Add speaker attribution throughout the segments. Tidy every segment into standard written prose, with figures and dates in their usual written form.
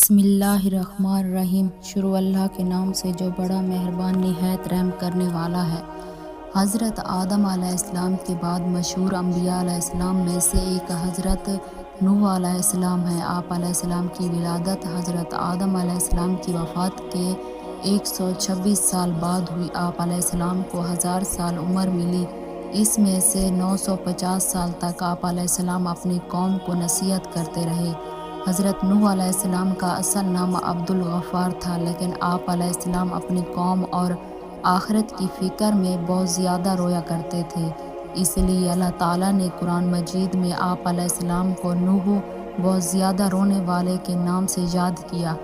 Speaker 1: بسم اللہ الرحمن الرحیم۔ شروع اللہ کے نام سے جو بڑا مہربان نہایت رحم کرنے والا ہے۔ حضرت آدم علیہ السلام کے بعد مشہور انبیاء علیہ السلام میں سے ایک حضرت نوح علیہ السلام ہے۔ آپ علیہ السلام کی ولادت حضرت آدم علیہ السلام کی وفات کے 126 سال بعد ہوئی۔ آپ علیہ السلام کو 1000 سال عمر ملی۔ اس میں سے 950 سال تک آپ علیہ السلام اپنی قوم کو نصیحت کرتے رہے۔ حضرت نوح علیہ السلام کا اصل نام عبد الغفار تھا، لیکن آپ علیہ السلام اپنی قوم اور آخرت کی فکر میں بہت زیادہ رویا کرتے تھے، اس لیے اللہ تعالیٰ نے قرآن مجید میں آپ علیہ السلام کو نوح بہت زیادہ رونے والے کے نام سے یاد کیا۔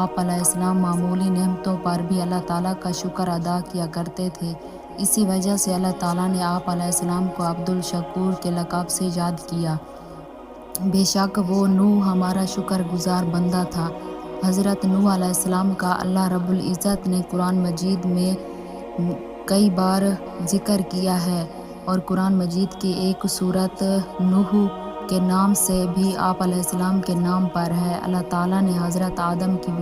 Speaker 1: آپ علیہ السلام معمولی نعمتوں پر بھی اللہ تعالیٰ کا شکر ادا کیا کرتے تھے، اسی وجہ سے اللہ تعالیٰ نے آپ علیہ السلام کو عبد الشکور کے لقب سے یاد کیا۔ بے شک وہ نوح ہمارا شکر گزار بندہ تھا۔ حضرت نوح علیہ السلام کا اللہ رب العزت نے قرآن مجید میں کئی بار ذکر کیا ہے، اور قرآن مجید کی ایک سورت نوح کے نام سے بھی آپ علیہ السلام کے نام پر ہے۔ اللہ تعالیٰ نے حضرت آدم کی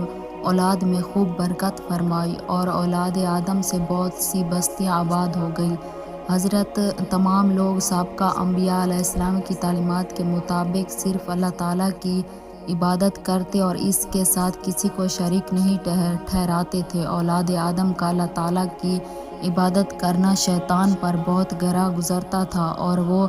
Speaker 1: اولاد میں خوب برکت فرمائی، اور اولاد آدم سے بہت سی بستیاں آباد ہو گئی۔ حضرت تمام لوگ سابقہ انبیاء علیہ السلام کی تعلیمات کے مطابق صرف اللہ تعالیٰ کی عبادت کرتے اور اس کے ساتھ کسی کو شریک نہیں ٹھہراتے تھے۔ اولاد آدم کا اللہ تعالیٰ کی عبادت کرنا شیطان پر بہت گراں گزرتا تھا، اور وہ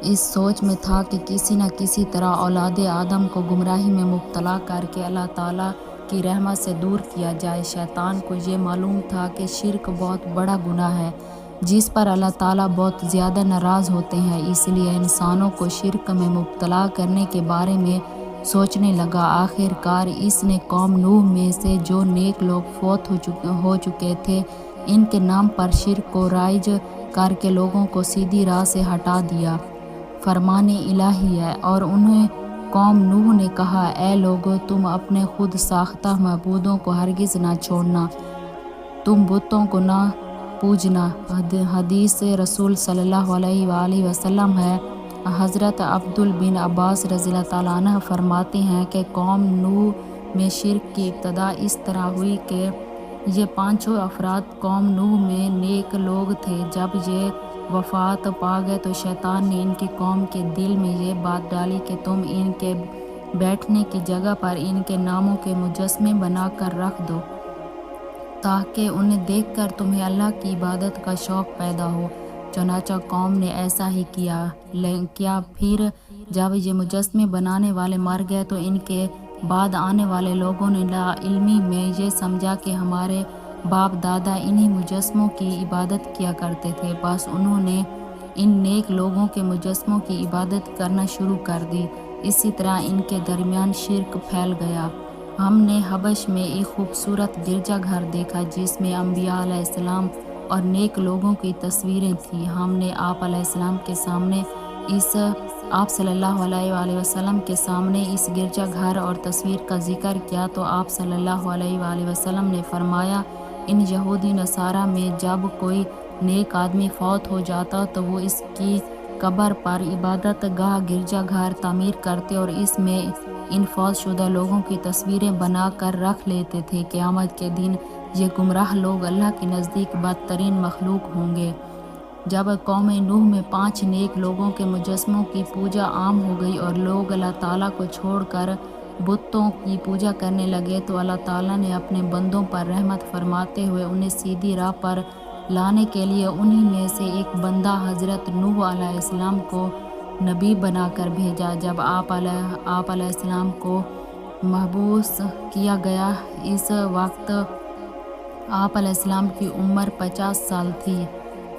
Speaker 1: اس سوچ میں تھا کہ کسی نہ کسی طرح اولاد آدم کو گمراہی میں مبتلا کر کے اللہ تعالیٰ کی رحمت سے دور کیا جائے۔ شیطان کو یہ معلوم تھا کہ شرک بہت بڑا گناہ ہے جس پر اللہ تعالیٰ بہت زیادہ ناراض ہوتے ہیں، اس لیے انسانوں کو شرک میں مبتلا کرنے کے بارے میں سوچنے لگا۔ آخر کار اس نے قوم نوح میں سے جو نیک لوگ فوت ہو چکے تھے، ان کے نام پر شرک کو رائج کر کے لوگوں کو سیدھی راہ سے ہٹا دیا۔ فرمان الہی ہے، اور انہیں قوم نوح نے کہا، اے لوگو، تم اپنے خود ساختہ معبودوں کو ہرگز نہ چھوڑنا، تم بتوں کو نہ پوجنا۔ حدیث رسول صلی اللہ علیہ وآلہ وسلم ہے۔ حضرت عبد بن عباس رضی اللہ تعالیٰ عنہ فرماتے ہیں کہ قوم نوح میں شرک کی ابتدا اس طرح ہوئی کہ یہ پانچوں افراد قوم نوح میں نیک لوگ تھے۔ جب یہ وفات پا گئے تو شیطان نے ان کی قوم کے دل میں یہ بات ڈالی کہ تم ان کے بیٹھنے کی جگہ پر ان کے ناموں کے مجسمے بنا کر رکھ دو، تاکہ انہیں دیکھ کر تمہیں اللہ کی عبادت کا شوق پیدا ہو۔ چنانچہ قوم نے ایسا ہی کیا۔ پھر جب یہ مجسمے بنانے والے مر گئے تو ان کے بعد آنے والے لوگوں نے لا علمی میں یہ سمجھا کہ ہمارے باپ دادا انہی مجسموں کی عبادت کیا کرتے تھے، بس انہوں نے ان نیک لوگوں کے مجسموں کی عبادت کرنا شروع کر دی۔ اسی طرح ان کے درمیان شرک پھیل گیا۔ ہم نے حبش میں ایک خوبصورت گرجا گھر دیکھا جس میں انبیاء علیہ السلام اور نیک لوگوں کی تصویریں تھیں۔ ہم نے آپ علیہ السلام کے سامنے آپ صلی اللہ علیہ وآلہ وسلم کے سامنے اس گرجا گھر اور تصویر کا ذکر کیا تو آپ صلی اللہ علیہ وآلہ وسلم نے فرمایا، ان یہودی نصارہ میں جب کوئی نیک آدمی فوت ہو جاتا تو وہ اس کی قبر پر عبادت گاہ گرجا گھر تعمیر کرتے اور اس میں ان فوت شدہ لوگوں کی تصویریں بنا کر رکھ لیتے تھے۔ قیامت کے دن یہ گمراہ لوگ اللہ کے نزدیک بدترین مخلوق ہوں گے۔ جب قوم نوح میں 5 نیک لوگوں کے مجسموں کی پوجا عام ہو گئی اور لوگ اللہ تعالیٰ کو چھوڑ کر بتوں کی پوجا کرنے لگے تو اللہ تعالیٰ نے اپنے بندوں پر رحمت فرماتے ہوئے انہیں سیدھی راہ پر لانے کے لیے انہی میں سے ایک بندہ حضرت نوح علیہ السلام کو نبی بنا کر بھیجا۔ جب آپ علیہ السلام کو مبعوث کیا گیا، اس وقت آپ علیہ السلام کی عمر 50 سال تھی۔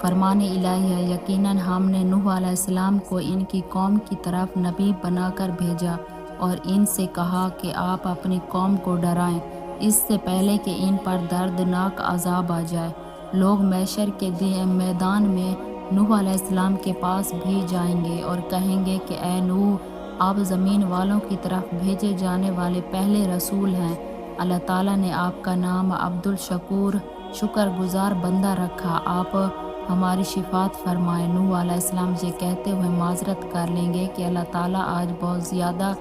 Speaker 1: فرمان الہی ہے، یقیناً ہم نے نوح علیہ السلام کو ان کی قوم کی طرف نبی بنا کر بھیجا اور ان سے کہا کہ آپ اپنی قوم کو ڈرائیں اس سے پہلے کہ ان پر دردناک عذاب آ جائے۔ لوگ محشر کے میدان میں نوح علیہ السلام کے پاس بھی جائیں گے اور کہیں گے کہ اے نوح، آپ زمین والوں کی طرف بھیجے جانے والے پہلے رسول ہیں۔ اللہ تعالیٰ نے آپ کا نام عبد الشکور، شکر گزار بندہ رکھا، آپ ہماری شفاعت فرمائیں۔ نوح علیہ السلام یہ کہتے ہوئے معذرت کر لیں گے کہ اللہ تعالیٰ آج بہت زیادہ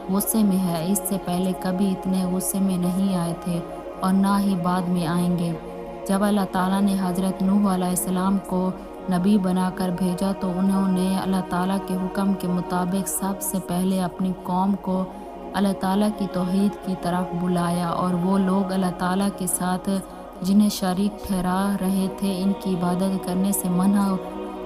Speaker 1: غصے میں ہے، اس سے پہلے کبھی اتنے غصے میں نہیں آئے تھے اور نہ ہی بعد میں آئیں گے۔ جب اللہ تعالیٰ نے حضرت نوح علیہ السلام کو نبی بنا کر بھیجا تو انہوں نے اللہ تعالیٰ کے حکم کے مطابق سب سے پہلے اپنی قوم کو اللہ تعالیٰ کی توحید کی طرف بلایا، اور وہ لوگ اللہ تعالیٰ کے ساتھ جنہیں شریک ٹھہرا رہے تھے ان کی عبادت کرنے سے منع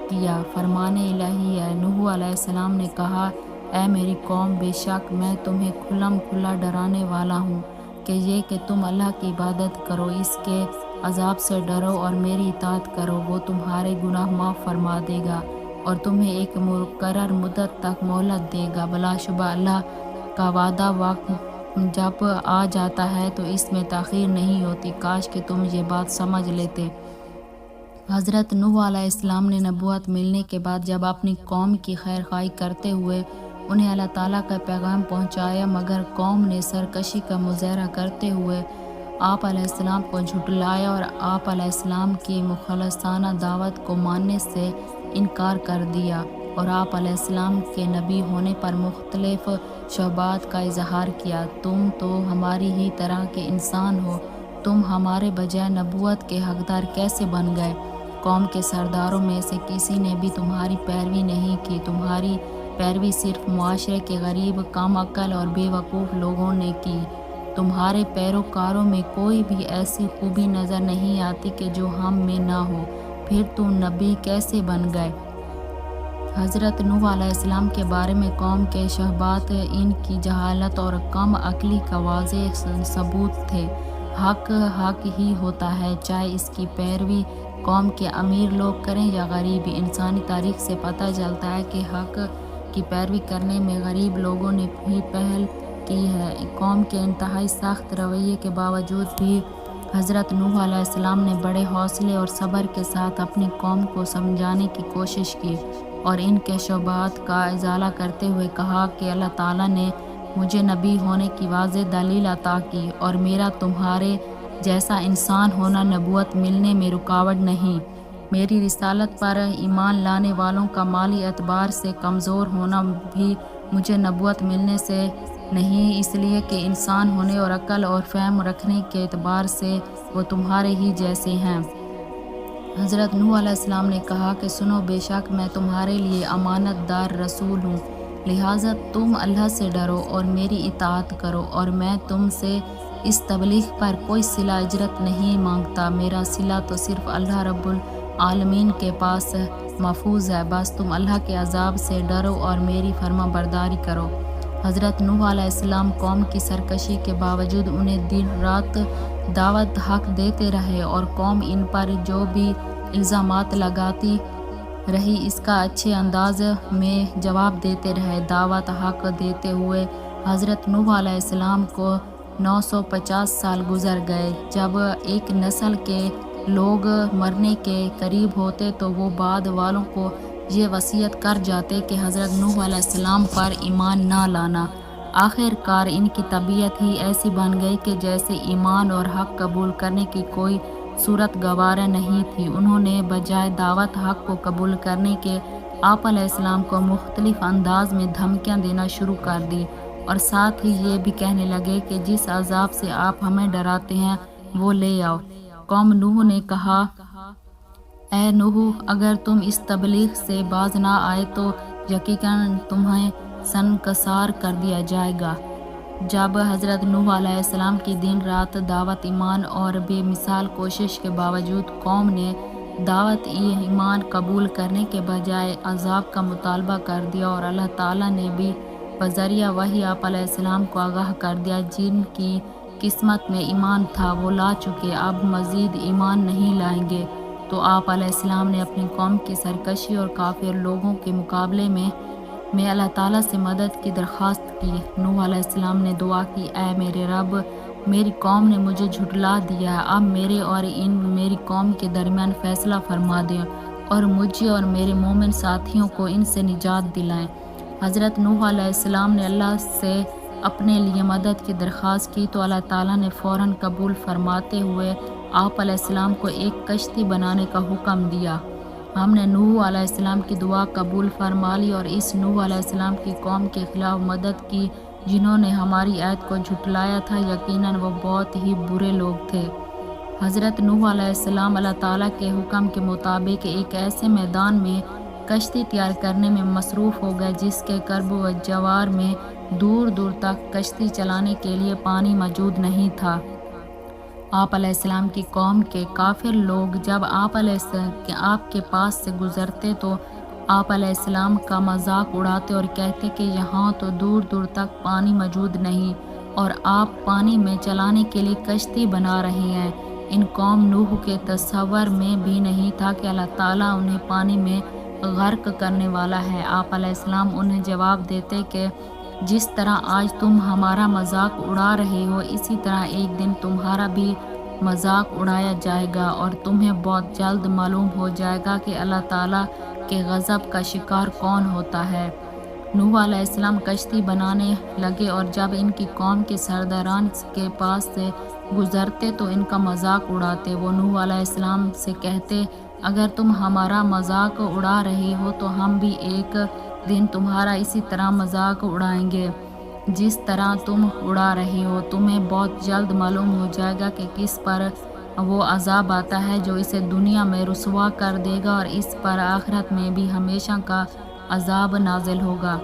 Speaker 1: کیا۔ فرمان الہی ہے۔ نوح علیہ السلام نے کہا، اے میری قوم، بے شک میں تمہیں کھلم کھلا ڈرانے والا ہوں کہ تم اللہ کی عبادت کرو، اس کے عذاب سے ڈرو اور میری اطاعت کرو، وہ تمہارے گناہ معاف فرما دے گا اور تمہیں ایک مقرر مدت تک مہلت دے گا۔ بلا شبہ اللہ کا وعدہ وقت جب آ جاتا ہے تو اس میں تاخیر نہیں ہوتی۔ کاش کہ تم یہ بات سمجھ لیتے۔ حضرت نوح علیہ السلام نے نبوت ملنے کے بعد جب اپنی قوم کی خیر خواہی کرتے ہوئے انہیں اللہ تعالیٰ کا پیغام پہنچایا، مگر قوم نے سرکشی کا مظاہرہ کرتے ہوئے آپ علیہ السلام کو جھٹلایا اور آپ علیہ السلام کی مخلصانہ دعوت کو ماننے سے انکار کر دیا، اور آپ علیہ السلام کے نبی ہونے پر مختلف شبہات کا اظہار کیا۔ تم تو ہماری ہی طرح کے انسان ہو، تم ہمارے بجائے نبوت کے حقدار کیسے بن گئے؟ قوم کے سرداروں میں سے کسی نے بھی تمہاری پیروی نہیں کی، تمہاری پیروی صرف معاشرے کے غریب، کم عقل اور بے وقوف لوگوں نے کی۔ تمہارے پیروکاروں میں کوئی بھی ایسی خوبی نظر نہیں آتی کہ جو ہم میں نہ ہو، پھر تم نبی کیسے بن گئے؟ حضرت نوح علیہ السلام کے بارے میں قوم کے شبہات ان کی جہالت اور کم عقلی کا واضح ثبوت تھے۔ حق حق ہی ہوتا ہے، چاہے اس کی پیروی قوم کے امیر لوگ کریں یا غریب۔ انسانی تاریخ سے پتہ چلتا ہے کہ حق کی پیروی کرنے میں غریب لوگوں نے بھی پہل کی ہے۔ قوم کے انتہائی سخت رویے کے باوجود بھی حضرت نوح علیہ السلام نے بڑے حوصلے اور صبر کے ساتھ اپنی قوم کو سمجھانے کی کوشش کی اور ان کے شبہات کا ازالہ کرتے ہوئے کہا کہ اللہ تعالیٰ نے مجھے نبی ہونے کی واضح دلیل عطا کی اور میرا تمہارے جیسا انسان ہونا نبوت ملنے میں رکاوٹ نہیں۔ میری رسالت پر ایمان لانے والوں کا مالی اعتبار سے کمزور ہونا بھی مجھے نبوت ملنے سے نہیں، اس لیے کہ انسان ہونے اور عقل اور فہم رکھنے کے اعتبار سے وہ تمہارے ہی جیسے ہیں۔ حضرت نوح علیہ السلام نے کہا کہ سنو، بے شک میں تمہارے لیے امانت دار رسول ہوں، لہٰذا تم اللہ سے ڈرو اور میری اطاعت کرو، اور میں تم سے اس تبلیغ پر کوئی صلہ اجرت نہیں مانگتا، میرا صلہ تو صرف اللہ رب العالمین کے پاس محفوظ ہے، بس تم اللہ کے عذاب سے ڈرو اور میری فرما برداری کرو۔ حضرت نوح علیہ السلام قوم کی سرکشی کے باوجود انہیں دن رات دعوت حق دیتے رہے اور قوم ان پر جو بھی الزامات لگاتی رہی اس کا اچھے انداز میں جواب دیتے رہے۔ دعوت حق دیتے ہوئے حضرت نوح علیہ السلام کو 950 سال گزر گئے۔ جب ایک نسل کے لوگ مرنے کے قریب ہوتے تو وہ بعد والوں کو یہ وصیت کر جاتے کہ حضرت نوح علیہ السلام پر ایمان نہ لانا۔ آخر کار ان کی طبیعت ہی ایسی بن گئی کہ جیسے ایمان اور حق قبول کرنے کی کوئی صورت گوارا نہیں تھی۔ انہوں نے بجائے دعوت حق کو قبول کرنے کے آپ علیہ السلام کو مختلف انداز میں دھمکیاں دینا شروع کر دی اور ساتھ ہی یہ بھی کہنے لگے کہ جس عذاب سے آپ ہمیں ڈراتے ہیں وہ لے آؤ۔ قوم نوح نے کہا، اے نوح، اگر تم اس تبلیغ سے باز نہ آئے تو یقیناً تمہیں سنکسار کر دیا جائے گا۔ جب حضرت نوح علیہ السلام کی دن رات دعوت ایمان اور بے مثال کوشش کے باوجود قوم نے دعوت ایمان قبول کرنے کے بجائے عذاب کا مطالبہ کر دیا، اور اللہ تعالیٰ نے بھی بذریعہ وحی آپ علیہ السلام کو آگاہ کر دیا جن کی قسمت میں ایمان تھا وہ لا چکے، اب مزید ایمان نہیں لائیں گے۔ تو آپ علیہ السلام نے اپنی قوم کی سرکشی اور کافر لوگوں کے مقابلے میں اللہ تعالیٰ سے مدد کی درخواست کی۔ نوح علیہ السلام نے دعا کی، اے میرے رب، میری قوم نے مجھے جھٹلا دیا ہے، اب میرے اور میری قوم کے درمیان فیصلہ فرما دیں اور مجھے اور میرے مومن ساتھیوں کو ان سے نجات دلائیں۔ حضرت نوح علیہ السلام نے اللہ سے اپنے لیے مدد کی درخواست کی تو اللہ تعالیٰ نے فوراً قبول فرماتے ہوئے آپ علیہ السلام کو ایک کشتی بنانے کا حکم دیا۔ ہم نے نوح علیہ السلام کی دعا قبول فرما لی اور اس نوح علیہ السلام کی قوم کے خلاف مدد کی جنہوں نے ہماری آیت کو جھٹلایا تھا، یقیناً وہ بہت ہی برے لوگ تھے۔ حضرت نوح علیہ السلام اللہ تعالیٰ کے حکم کے مطابق ایک ایسے میدان میں کشتی تیار کرنے میں مصروف ہو گئے جس کے قرب و جوار میں دور دور تک کشتی چلانے کے لیے پانی موجود نہیں تھا۔ آپ علیہ السلام کی قوم کے کافر لوگ جب آپ کے پاس سے گزرتے تو آپ علیہ السلام کا مذاق اڑاتے اور کہتے کہ یہاں تو دور دور تک پانی موجود نہیں اور آپ پانی میں چلانے کے لیے کشتی بنا رہے ہیں۔ ان قوم نوح کے تصور میں بھی نہیں تھا کہ اللہ تعالیٰ انہیں پانی میں غرق کرنے والا ہے۔ آپ علیہ السلام انہیں جواب دیتے کہ جس طرح آج تم ہمارا مذاق اڑا رہے ہو، اسی طرح ایک دن تمہارا بھی مذاق اڑایا جائے گا اور تمہیں بہت جلد معلوم ہو جائے گا کہ اللہ تعالیٰ کے غضب کا شکار کون ہوتا ہے۔ نوح علیہ السلام کشتی بنانے لگے اور جب ان کی قوم کے سرداران کے پاس سے گزرتے تو ان کا مذاق اڑاتے۔ وہ نوح علیہ السلام سے کہتے، اگر تم ہمارا مذاق اڑا رہے ہو تو ہم بھی ایک دن تمہارا اسی طرح مذاق اڑائیں گے جس طرح تم اڑا رہے ہو۔ تمہیں بہت جلد معلوم ہو جائے گا کہ کس پر وہ عذاب آتا ہے جو اسے دنیا میں رسوا کر دے گا اور اس پر آخرت میں بھی ہمیشہ کا عذاب نازل ہوگا۔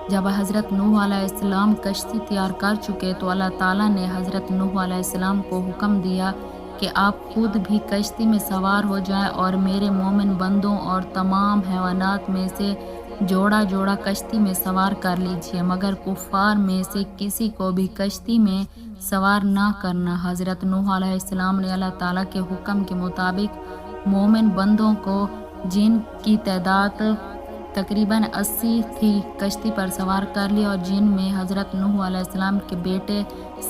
Speaker 1: جب حضرت نوح علیہ السلام کشتی تیار کر چکے تو اللہ تعالیٰ نے حضرت نوح علیہ السلام کو حکم دیا کہ آپ خود بھی کشتی میں سوار ہو جائیں اور میرے مومن بندوں اور تمام حیوانات میں سے جوڑا جوڑا کشتی میں سوار کر لیجیے، مگر کفار میں سے کسی کو بھی کشتی میں سوار نہ کرنا۔ حضرت نوح علیہ السلام نے اللہ تعالیٰ کے حکم کے مطابق مومن بندوں کو، جن کی تعداد تقریباً 80 تھی، کشتی پر سوار کر لیا اور جن میں حضرت نوح علیہ السلام کے بیٹے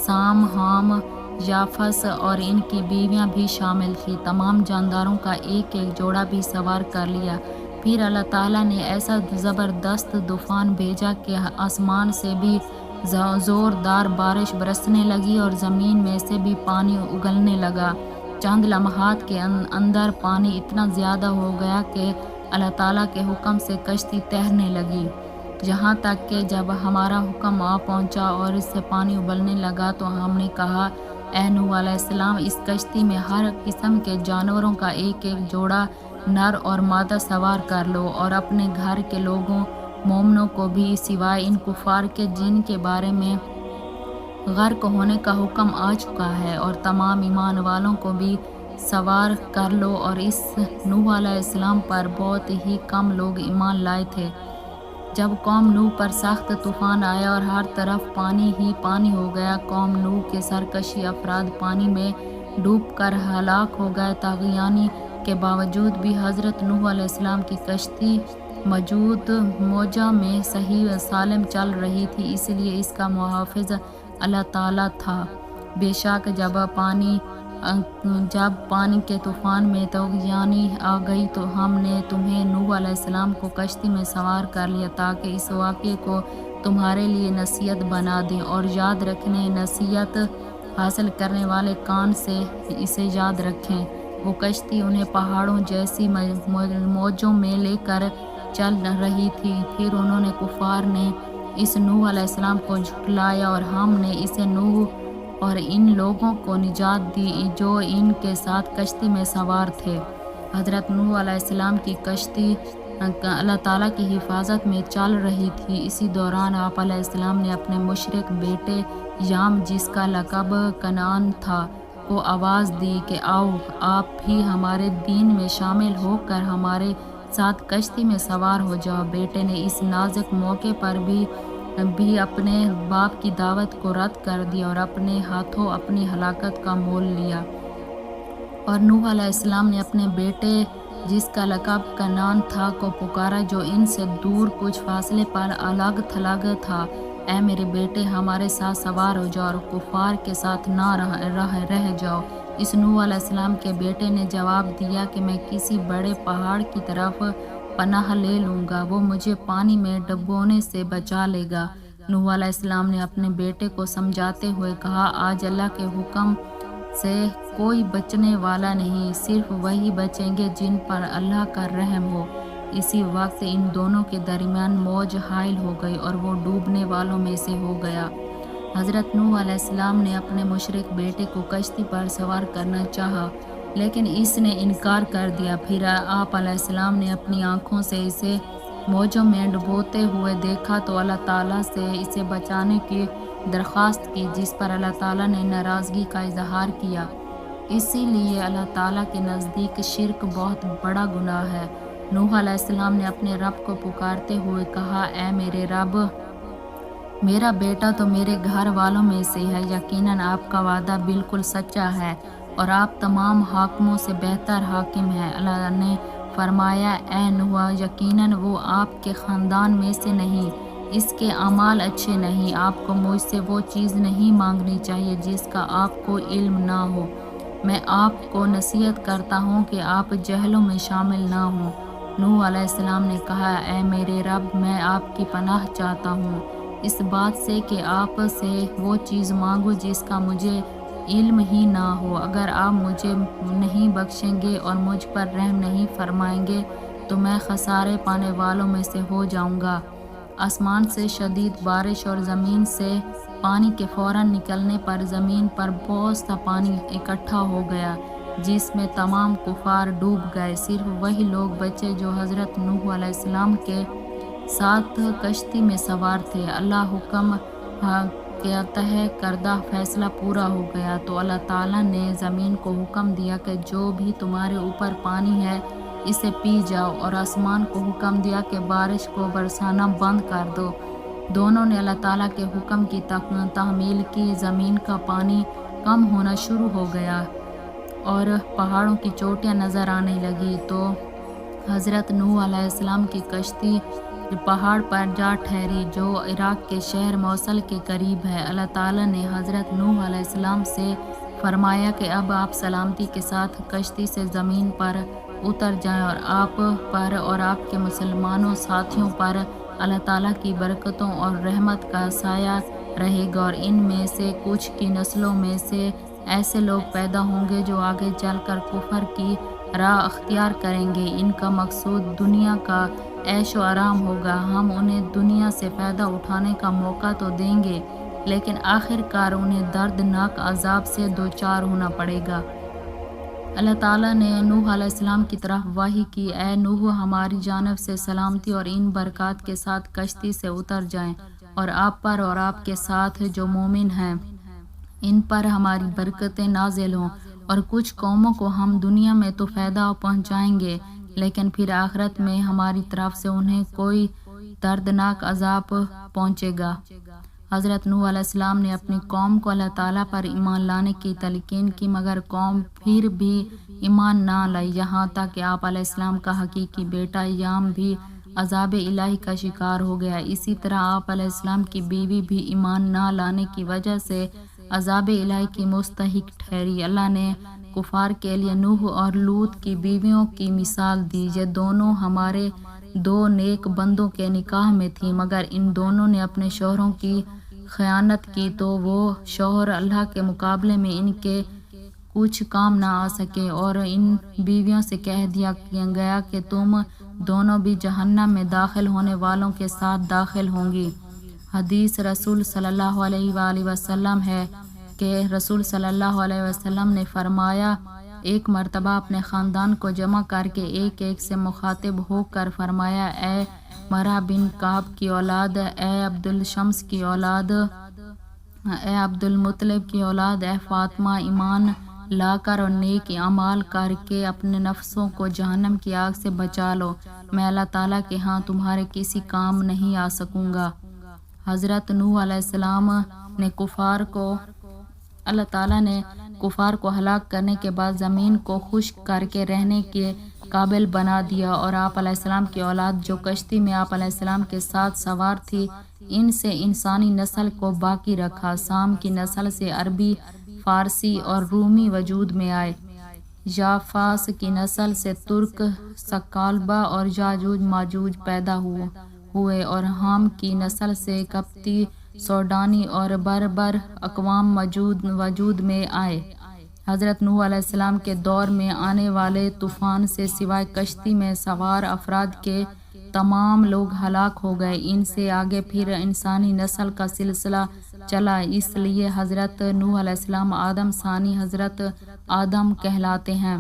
Speaker 1: سام، حام، یافس اور ان کی بیویاں بھی شامل تھیں۔ تمام جانداروں کا ایک ایک جوڑا بھی سوار کر لیا۔ پھر اللہ تعالیٰ نے ایسا زبردست طوفان بھیجا کہ آسمان سے بھی زوردار بارش برسنے لگی اور زمین میں سے بھی پانی اگلنے لگا۔ چند لمحات کے اندر پانی اتنا زیادہ ہو گیا کہ اللہ تعالیٰ کے حکم سے کشتی تیرنے لگی، یہاں تک کہ جب ہمارا حکم آ پہنچا اور اس سے پانی ابلنے لگا تو ہم نے کہا، اے نوح علیہ السلام، اس کشتی میں ہر قسم کے جانوروں کا ایک ایک جوڑا نر اور مادہ سوار کر لو اور اپنے گھر کے لوگوں مومنوں کو بھی، سوائے ان کفار کے جن کے بارے میں غرق ہونے کا حکم آ چکا ہے، اور تمام ایمان والوں کو بھی سوار کر لو۔ اور اس نوح علیہ السلام پر بہت ہی کم لوگ ایمان لائے تھے۔ جب قوم نوح پر سخت طوفان آیا اور ہر طرف پانی ہی پانی ہو گیا، قوم نوح کے سرکشی افراد پانی میں ڈوب کر ہلاک ہو گئے۔ طاغیانی کے باوجود بھی حضرت نوح علیہ السلام کی کشتی موجہ میں صحیح و سالم چل رہی تھی، اس لیے اس کا محافظ اللہ تعالیٰ تھا۔ بے شک جب پانی کے طوفان میں طاغیانی آ گئی تو ہم نے تمہیں نوح علیہ السلام کو کشتی میں سوار کر لیا تاکہ اس واقعے کو تمہارے لیے نصیحت بنا دیں، اور یاد رکھنے، نصیحت حاصل کرنے والے کان سے اسے یاد رکھیں۔ وہ کشتی انہیں پہاڑوں جیسی موجوں میں لے کر چل رہی تھی۔ پھر انہوں نے کفار نے اس نوح علیہ السلام کو جھٹلایا اور ہم نے اسے نوح اور ان لوگوں کو نجات دی جو ان کے ساتھ کشتی میں سوار تھے۔ حضرت نوح علیہ السلام کی کشتی اللہ تعالیٰ کی حفاظت میں چل رہی تھی۔ اسی دوران آپ علیہ السلام نے اپنے مشرک بیٹے یام، جس کا لقب کنعان تھا، کو آواز دی کہ آؤ، آپ بھی ہمارے دین میں شامل ہو کر ہمارے ساتھ کشتی میں سوار ہو جاؤ۔ بیٹے نے اس نازک موقع پر بھی اپنے باپ کی دعوت کو رد کر دیا اور اپنے ہاتھوں اپنی ہلاکت کا مول لیا۔ اور نوح علیہ السلام نے اپنے بیٹے، جس کا لقب کنعان تھا، کو پکارا، جو ان سے دور کچھ فاصلے پر الگ تھلگ تھا، اے میرے بیٹے، ہمارے ساتھ سوار ہو جاؤ اور کفار کے ساتھ نہ رہ جاؤ۔ اس نوح علیہ السلام کے بیٹے نے جواب دیا کہ میں کسی بڑے پہاڑ کی طرف پناہ لے لوں گا، وہ مجھے پانی میں ڈبونے سے بچا لے گا۔ نوح علیہ السلام نے اپنے بیٹے کو سمجھاتے ہوئے کہا، آج اللہ کے حکم سے کوئی بچنے والا نہیں، صرف وہی بچیں گے جن پر اللہ کا رحم ہو۔ اسی وقت ان دونوں کے درمیان موج حائل ہو گئی اور وہ ڈوبنے والوں میں سے ہو گیا۔ حضرت نوح علیہ السلام نے اپنے مشرک بیٹے کو کشتی پر سوار کرنا چاہا، لیکن اس نے انکار کر دیا۔ پھر آپ علیہ السلام نے اپنی آنکھوں سے اسے موجوں میں ڈبوتے ہوئے دیکھا تو اللہ تعالیٰ سے اسے بچانے کی درخواست کی، جس پر اللہ تعالیٰ نے ناراضگی کا اظہار کیا۔ اسی لیے اللہ تعالیٰ کے نزدیک شرک بہت بڑا گناہ ہے۔ نوح علیہ السلام نے اپنے رب کو پکارتے ہوئے کہا، اے میرے رب، میرا بیٹا تو میرے گھر والوں میں سے ہے، یقیناً آپ کا وعدہ بالکل سچا ہے اور آپ تمام حاکموں سے بہتر حاکم ہیں۔ اللہ نے فرمایا، اے نوح، یقیناً وہ آپ کے خاندان میں سے نہیں، اس کے اعمال اچھے نہیں۔ آپ کو مجھ سے وہ چیز نہیں مانگنی چاہیے جس کا آپ کو علم نہ ہو۔ میں آپ کو نصیحت کرتا ہوں کہ آپ جاہلوں میں شامل نہ ہوں۔ نوح علیہ السلام نے کہا، اے میرے رب، میں آپ کی پناہ چاہتا ہوں اس بات سے کہ آپ سے وہ چیز مانگو جس کا مجھے علم ہی نہ ہو۔ اگر آپ مجھے نہیں بخشیں گے اور مجھ پر رحم نہیں فرمائیں گے تو میں خسارے پانے والوں میں سے ہو جاؤں گا۔ آسمان سے شدید بارش اور زمین سے پانی کے فوراً نکلنے پر زمین پر بہت سا پانی اکٹھا ہو گیا، جس میں تمام کفار ڈوب گئے۔ صرف وہی لوگ بچے جو حضرت نوح علیہ السلام کے ساتھ کشتی میں سوار تھے۔ اللہ حکم کا طے کردہ فیصلہ پورا ہو گیا تو اللہ تعالیٰ نے زمین کو حکم دیا کہ جو بھی تمہارے اوپر پانی ہے اسے پی جاؤ، اور آسمان کو حکم دیا کہ بارش کو برسانا بند کر دو۔ دونوں نے اللہ تعالیٰ کے حکم کی تحمیل کی۔ زمین کا پانی کم ہونا شروع ہو گیا اور پہاڑوں کی چوٹیاں نظر آنے لگی تو حضرت نوح علیہ السلام کی کشتی پہاڑ پر جا ٹھہری جو عراق کے شہر موصل کے قریب ہے۔ اللہ تعالیٰ نے حضرت نوح علیہ السلام سے فرمایا کہ اب آپ سلامتی کے ساتھ کشتی سے زمین پر اتر جائیں اور آپ پر اور آپ کے مسلمانوں ساتھیوں پر اللہ تعالیٰ کی برکتوں اور رحمت کا سایہ رہے گا، اور ان میں سے کچھ کی نسلوں میں سے ایسے لوگ پیدا ہوں گے جو آگے چل کر کفر کی راہ اختیار کریں گے۔ ان کا مقصود دنیا کا عیش و آرام ہوگا۔ ہم انہیں دنیا سے فائدہ اٹھانے کا موقع تو دیں گے، لیکن آخر کار انہیں دردناک عذاب سے دوچار ہونا پڑے گا۔ اللہ تعالیٰ نے نوح علیہ السلام کی طرف وحی کی، اے نوح، ہماری جانب سے سلامتی اور ان برکات کے ساتھ کشتی سے اتر جائیں، اور آپ پر اور آپ کے ساتھ جو مومن ہیں ان پر ہماری برکتیں نازل ہوں، اور کچھ قوموں کو ہم دنیا میں تو فائدہ پہنچائیں گے لیکن پھر آخرت میں ہماری طرف سے انہیں کوئی دردناک عذاب پہنچے گا۔ حضرت نوح علیہ السلام نے اپنی قوم کو اللہ تعالیٰ پر ایمان لانے کی تلقین کی، مگر قوم پھر بھی ایمان نہ لائی، یہاں تک کہ آپ علیہ السلام کا حقیقی بیٹا یام بھی عذاب الہی کا شکار ہو گیا۔ اسی طرح آپ علیہ السلام کی بیوی بھی ایمان نہ لانے کی وجہ سے عذاب الہی کی مستحق ٹھہری۔ اللہ نے کفار کے لیے نوح اور لوط کی بیویوں کی مثال دی۔ یہ دونوں ہمارے دو نیک بندوں کے نکاح میں تھیں، مگر ان دونوں نے اپنے شوہروں کی خیانت کی تو وہ شوہر اللہ کے مقابلے میں ان کے کچھ کام نہ آ سکے، اور ان بیویوں سے کہہ دیا گیا کہ تم دونوں بھی جہنم میں داخل ہونے والوں کے ساتھ داخل ہوں گی۔ حدیث رسول صلی اللہ علیہ وآلہ وسلم ہے کہ رسول صلی اللہ علیہ وسلم نے فرمایا، ایک مرتبہ اپنے خاندان کو جمع کر کے ایک ایک سے مخاطب ہو کر فرمایا، اے مرہ بن کعب کی اولاد، اے عبد الشمس کی اولاد، اے عبد المطلب کی اولاد، اے فاطمہ، ایمان لا کر اور نیک اعمال کر کے اپنے نفسوں کو جہنم کی آگ سے بچا لو، میں اللہ تعالیٰ کے ہاں تمہارے کسی کام نہیں آ سکوں گا۔ حضرت نوح علیہ السلام نے اللہ تعالیٰ نے کفار کو ہلاک کرنے کے بعد زمین کو خشک کر کے رہنے کے قابل بنا دیا، اور آپ علیہ السلام کی اولاد جو کشتی میں آپ علیہ السلام کے ساتھ سوار تھی ان سے انسانی نسل کو باقی رکھا۔ سام کی نسل سے عربی، فارسی اور رومی وجود میں آئے۔ یافاس کی نسل سے ترک، ثقالبہ اور یاجوج ماجوج پیدا ہوئے، اور ہام کی نسل سے قبطی، سوڈانی اور بربر اقوام وجود میں آئے۔ حضرت نوح علیہ السلام کے دور میں آنے والے طوفان سے سوائے کشتی میں سوار افراد کے تمام لوگ ہلاک ہو گئے۔ ان سے آگے پھر انسانی نسل کا سلسلہ چلا، اس لیے حضرت نوح علیہ السلام آدم ثانی حضرت آدم کہلاتے ہیں۔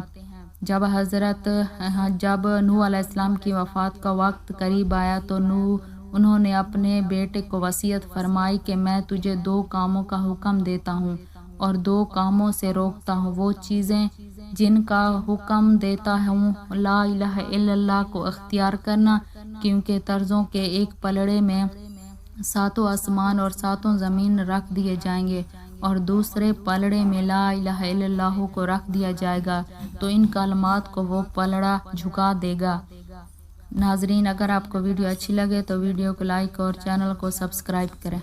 Speaker 1: جب نوح علیہ السلام کی وفات کا وقت قریب آیا تو انہوں نے اپنے بیٹے کو وصیت فرمائی کہ میں تجھے 2 کاموں کا حکم دیتا ہوں اور 2 کاموں سے روکتا ہوں۔ وہ چیزیں جن کا حکم دیتا ہوں، لا الہ الا اللہ کو اختیار کرنا، کیونکہ طرزوں کے ایک پلڑے میں 7 آسمان اور 7 زمین رکھ دیے جائیں گے اور دوسرے پلڑے میں لا الہ الا اللہ کو رکھ دیا جائے گا، تو ان کلمات کو وہ پلڑا جھکا دے گا۔ ناظرین، اگر آپ کو ویڈیو اچھی لگے تو ویڈیو کو لائک اور چینل کو سبسکرائب کریں۔